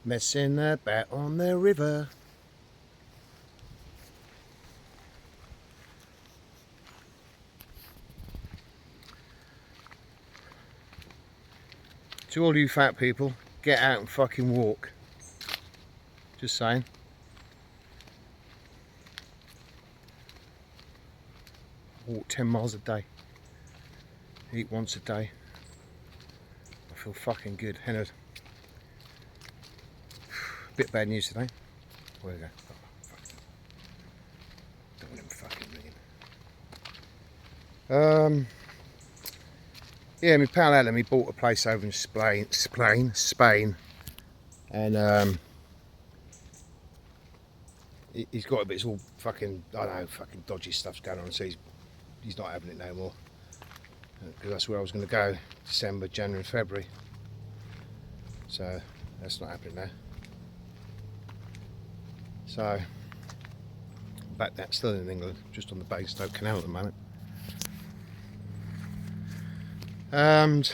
Messing about on the river. To all you fat people, get out and fucking walk. Just saying. Walk 10 miles a day. Eat once a day. I feel fucking good. Hennard. Bit bad news today. Where we go? Oh, fuck. Don't want him fucking ringing. Yeah, my pal Adam, he bought a place over in Spain, and he's got a bit, it's all fucking, I don't know, fucking dodgy stuff's going on, so he's not having it no more, because that's where I was going to go, December, January, February, so that's not happening now. So, back there, still in England, just on the Basingstoke Canal at the moment. And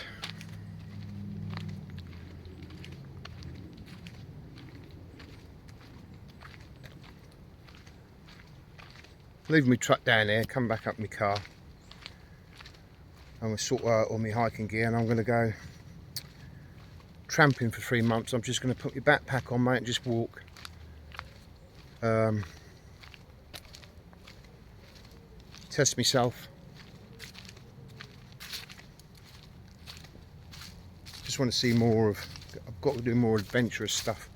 leaving my truck down here, come back up my car. I'm going to sort out all my hiking gear and I'm going to go tramping for 3 months. I'm just going to put my backpack on, mate, and just walk. Test myself. Just want to see more of, I've got to do more adventurous stuff.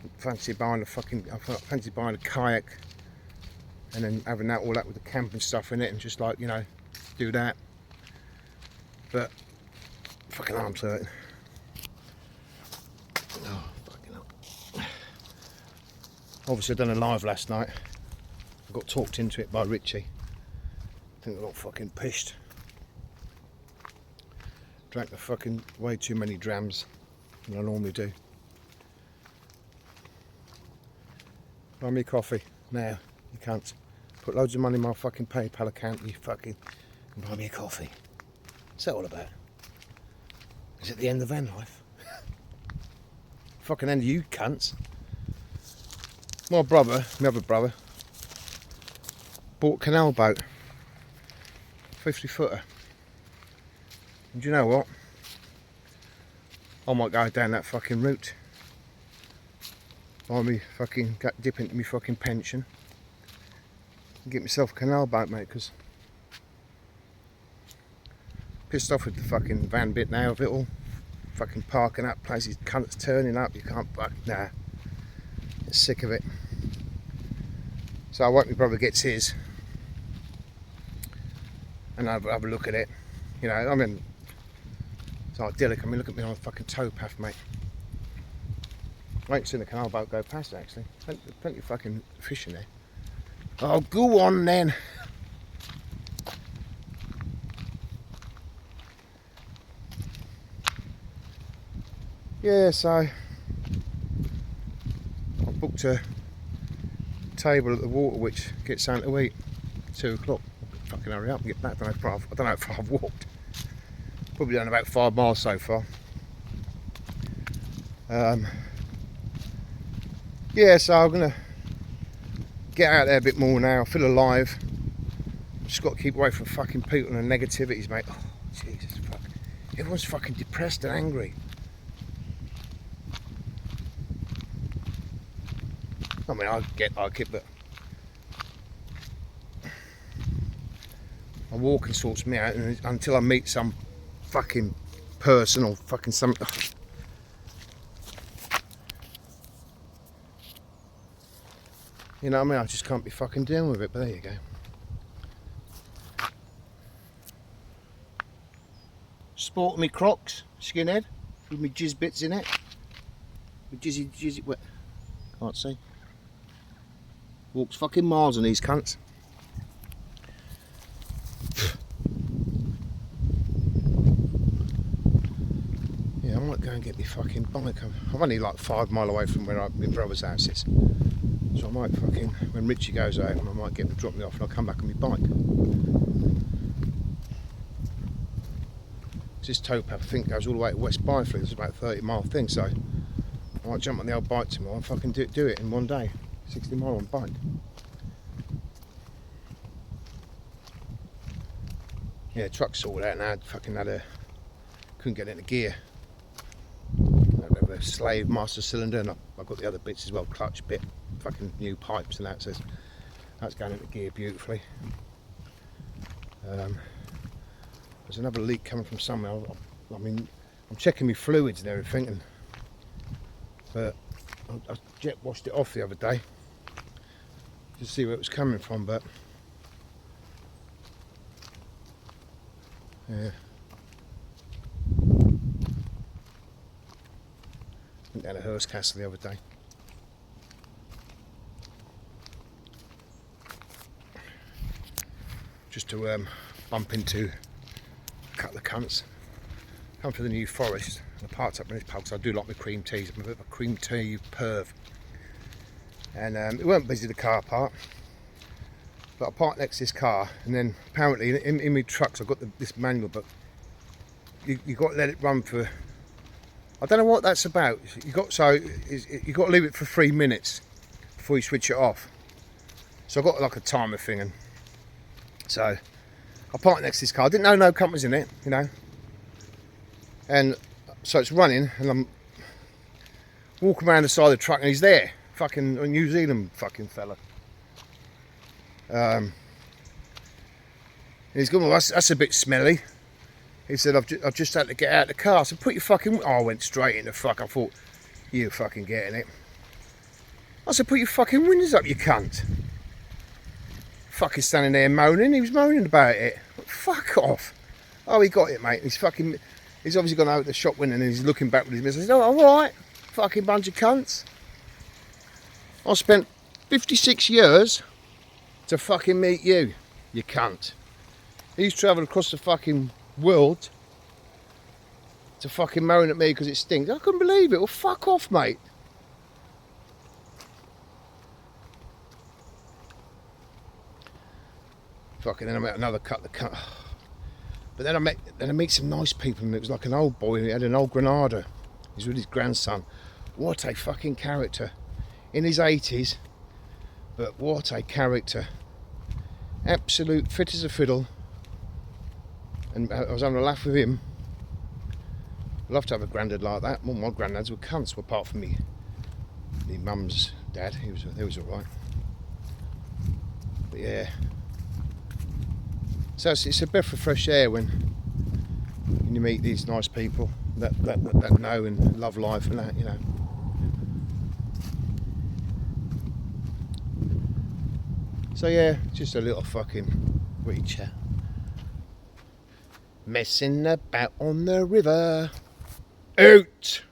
I fancy buying a kayak and then having that all that with the camping stuff in it and just like, you know, do that. But fucking arm's hurting. Oh, fucking hell. Obviously I done a live last night. I got talked into it by Richie. I think I got fucking pissed. Drank the fucking way too many drams than I normally do. Buy me coffee now, you can't. Put loads of money in my fucking PayPal account, you fucking and buy me a coffee. What's that all about? Is it the end of van life? Fucking end of you cunts. My other brother, bought a canal boat, 50 footer. And do you know what? I might go down that fucking route. Buy me fucking, dip into my fucking pension. And get myself a canal boat, mate, because pissed off with the fucking van bit now of it all. Fucking parking up, places, cunts turning up, you can't fuck, nah. Get sick of it. So I hope my brother gets his. And have a look at it. You know, I mean, it's idyllic. I mean, look at me on a fucking towpath, mate. I ain't seen a canal boat go past it, actually. Plenty of fucking fish in there. Oh, go on then. Yeah, so I booked a table at the Waterwitch, get something to eat. 2 o'clock. Fucking hurry up and get back. I don't know how far I've walked. Probably done about 5 miles so far. Yeah, so I'm gonna get out there a bit more now. I feel alive. Just got to keep away from fucking people and negativities, mate. Oh, Jesus, fuck. Everyone's fucking depressed and angry. I mean, I get, but I walking sorts me out, and until I meet some fucking person or fucking some. You know what I mean? I just can't be fucking dealing with it, but there you go. Sporting me Crocs, skinhead, with me jizz bits in it. With jizzy, what? Can't see. Walks fucking miles on these cunts. Yeah, I might go and get me fucking bike. I'm only like 5 miles away from where my brother's house is. So I might fucking, when Richie goes out, I might get him to drop me off and I'll come back on my bike. This towpath, I think, goes all the way to West Byfleet. It's about a 30-mile thing, so I might jump on the old bike tomorrow and fucking do it in one day. 60 mile on bike. Yeah, truck's sorted out now. Fucking couldn't get it into gear. I have a slave master cylinder, and I've got the other bits as well, clutch bit, fucking new pipes and that, so that's going into gear beautifully. There's another leak coming from somewhere. I mean, I'm checking my fluids and everything, but I jet washed it off the other day to see where it was coming from, but yeah. Went down to Hurstcastle the other day. Just to bump into a couple of cunts. Come to the New Forest. I parked up in this pub because I do like my cream teas. I'm a bit of a cream tea perv. And it weren't busy, the car park. But I parked next to this car, and then apparently in my trucks I've got this manual, but you got to let it run for, I don't know what that's about. You got to leave it for 3 minutes before you switch it off. So I got like a timer thing, and so I parked next to this car. I didn't know no companies in it, you know. And so it's running, and I'm walking around the side of the truck, and he's there, fucking a New Zealand fucking fella. And he's going, well, that's a bit smelly. He said, I've just had to get out of the car. I said, put your fucking... Oh, I went straight in the fuck. I thought, you fucking getting it. I said, put your fucking windows up, you cunt. Fucking standing there moaning. He was moaning about it. Fuck off. Oh, he got it, mate. He's obviously gone out of the shop window and he's looking back with his mirror. I said, oh, alright. Fucking bunch of cunts. I spent 56 years to fucking meet you, you cunt. He's travelled across the fucking world to fucking moan at me because it stinks. I couldn't believe it. Well, fuck off, mate. Fucking then I met another cut. But then I meet some nice people, and it was like an old boy. He had an old Granada. He's with his grandson. What a fucking character. In his 80s, but what a character. Absolute fit as a fiddle. And I was having a laugh with him. I'd love to have a granddad like that. All my granddads were cunts, apart from me mum's dad. He was alright. But yeah. So it's a breath of fresh air when you meet these nice people that know and love life and that, you know. So yeah, just a little fucking wee chat. Messing about on the river. Out!